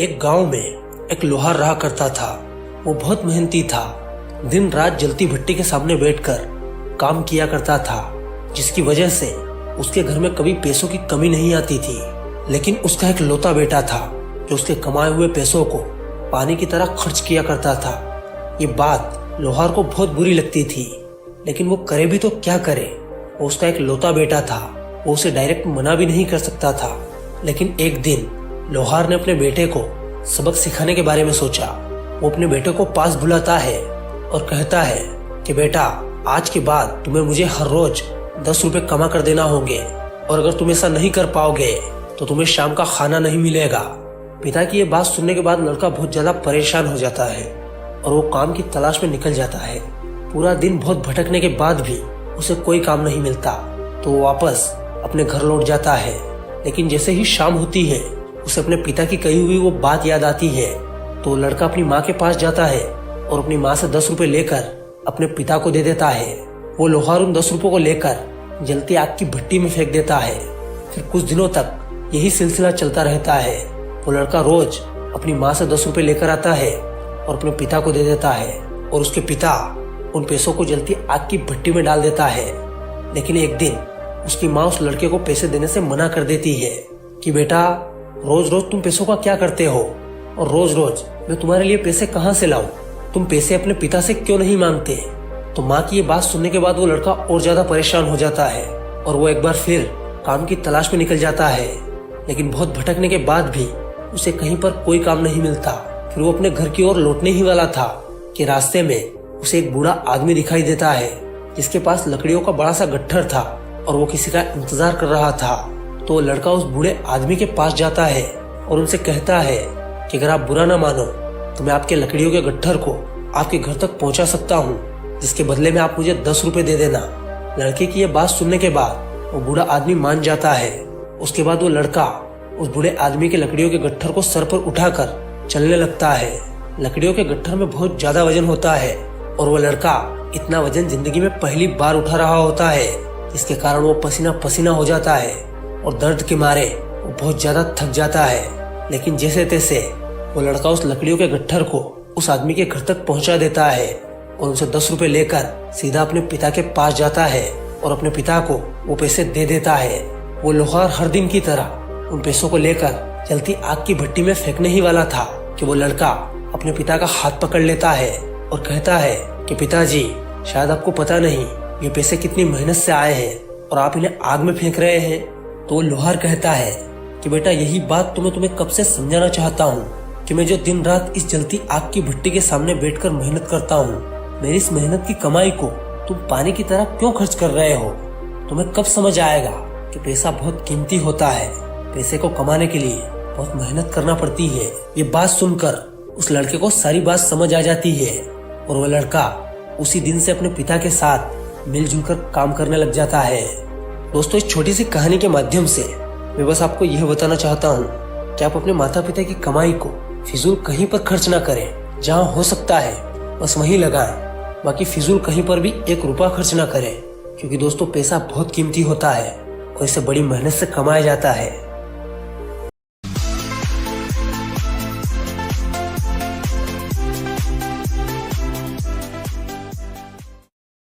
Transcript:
एक गांव में एक लोहार रहा करता था। वो बहुत मेहनती था। दिन रात जलती भट्टी के सामने बैठकर काम किया करता था, जिसकी वजह से उसके घर में कभी पैसों की कमी नहीं आती थी। लेकिन उसका एक लौता बेटा था जो उसके कमाए हुए पैसों को पानी की तरह खर्च किया करता था। ये बात लोहार को बहुत बुरी लगती थी, लेकिन वो करे भी तो क्या करे। वो उसका एक लौता बेटा था, वो उसे डायरेक्ट मना भी नहीं कर सकता था। लेकिन एक दिन लोहार ने अपने बेटे को सबक सिखाने के बारे में सोचा। वो अपने बेटे को पास बुलाता है और कहता है कि बेटा, आज के बाद तुम्हें मुझे हर रोज 10 रुपए कमा कर देना होंगे, और अगर तुम ऐसा नहीं कर पाओगे तो तुम्हें शाम का खाना नहीं मिलेगा। पिता की ये बात सुनने के बाद लड़का बहुत ज्यादा परेशान हो जाता है और वो काम की तलाश में निकल जाता है। पूरा दिन बहुत भटकने के बाद भी उसे कोई काम नहीं मिलता, तो वो वापस अपने घर लौट जाता है। लेकिन जैसे ही शाम होती है, उसे अपने पिता की कही हुई वो बात याद आती है। तो लड़का अपनी माँ के पास जाता है और अपनी माँ से 10 रुपए लेकर अपने पिता को दे देता है। वो लोहार उन 10 रुपयों को लेकर जलती आग की भट्टी में फेंक देता है। फिर कुछ दिनों तक यही सिलसिला चलता रहता है। वो लड़का रोज अपनी माँ से 10 रुपए लेकर आता है और अपने पिता को दे देता है, और उसके पिता उन पैसों को जलती आग की भट्टी में डाल देता है। लेकिन एक दिन उसकी माँ उस लड़के को पैसे देने से मना कर देती है कि बेटा, रोज रोज तुम पैसों का क्या करते हो, और रोज रोज मैं तुम्हारे लिए पैसे कहाँ से लाऊं? तुम पैसे अपने पिता से क्यों नहीं मांगते? तो माँ की ये बात सुनने के बाद वो लड़का और ज्यादा परेशान हो जाता है और वो एक बार फिर काम की तलाश में निकल जाता है। लेकिन बहुत भटकने के बाद भी उसे कहीं पर कोई काम नहीं मिलता। फिर वो अपने घर की ओर लौटने ही वाला था कि रास्ते में उसे एक बूढ़ा आदमी दिखाई देता है, जिसके पास लकड़ियों का बड़ा सा गट्ठर था और वो किसी का इंतजार कर रहा था। तो लड़का उस बूढ़े आदमी के पास जाता है और उनसे कहता है कि अगर आप बुरा ना मानो तो मैं आपके लकड़ियों के गट्ठर को आपके घर तक पहुंचा सकता हूं, जिसके बदले में आप मुझे 10 रुपए दे देना। लड़के की ये बात सुनने के बाद वो बूढ़ा आदमी मान जाता है। उसके बाद वो लड़का उस बूढ़े आदमी के लकड़ियों के गट्ठर को सर पर उठाकर चलने लगता है। लकड़ियों के गट्ठर में बहुत ज्यादा वजन होता है और वो लड़का इतना वजन जिंदगी में पहली बार उठा रहा होता है, जिसके कारण वो पसीना पसीना हो जाता है और दर्द के मारे वो बहुत ज्यादा थक जाता है। लेकिन जैसे तैसे वो लड़का उस लकड़ियों के गट्ठर को उस आदमी के घर तक पहुंचा देता है और उनसे 10 रुपए लेकर सीधा अपने पिता के पास जाता है और अपने पिता को वो पैसे दे देता है। वो लोहार हर दिन की तरह उन पैसों को लेकर जलती आग की भट्टी में फेंकने ही वाला था कि वो लड़का अपने पिता का हाथ पकड़ लेता है और कहता है कि पिताजी, शायद आपको पता नहीं ये पैसे कितनी मेहनत से आए हैं और आप इन्हें आग में फेंक रहे हैं। तो वो लोहार कहता है कि बेटा, यही बात तो मैं तुम्हें कब से समझाना चाहता हूँ कि मैं जो दिन रात इस जलती आग की भट्टी के सामने बैठकर मेहनत करता हूँ, मेरी इस मेहनत की कमाई को तुम पानी की तरह क्यों खर्च कर रहे हो? तुम्हें कब समझ आएगा कि पैसा बहुत कीमती होता है, पैसे को कमाने के लिए बहुत मेहनत करना पड़ती है। ये बात सुनकर उस लड़के को सारी बात समझ आ जाती है और वो लड़का उसी दिन से अपने पिता के साथ मिलजुल कर काम करने लग जाता है। दोस्तों, इस छोटी सी कहानी के माध्यम से मैं बस आपको यह बताना चाहता हूँ कि आप अपने माता पिता की कमाई को फिजूल कहीं पर खर्च ना करें। जहाँ हो सकता है बस वहीं लगाएं, बाकी फिजूल कहीं पर भी 1 रुपया खर्च ना करें, क्योंकि दोस्तों पैसा बहुत कीमती होता है और इसे बड़ी मेहनत से कमाया जाता है।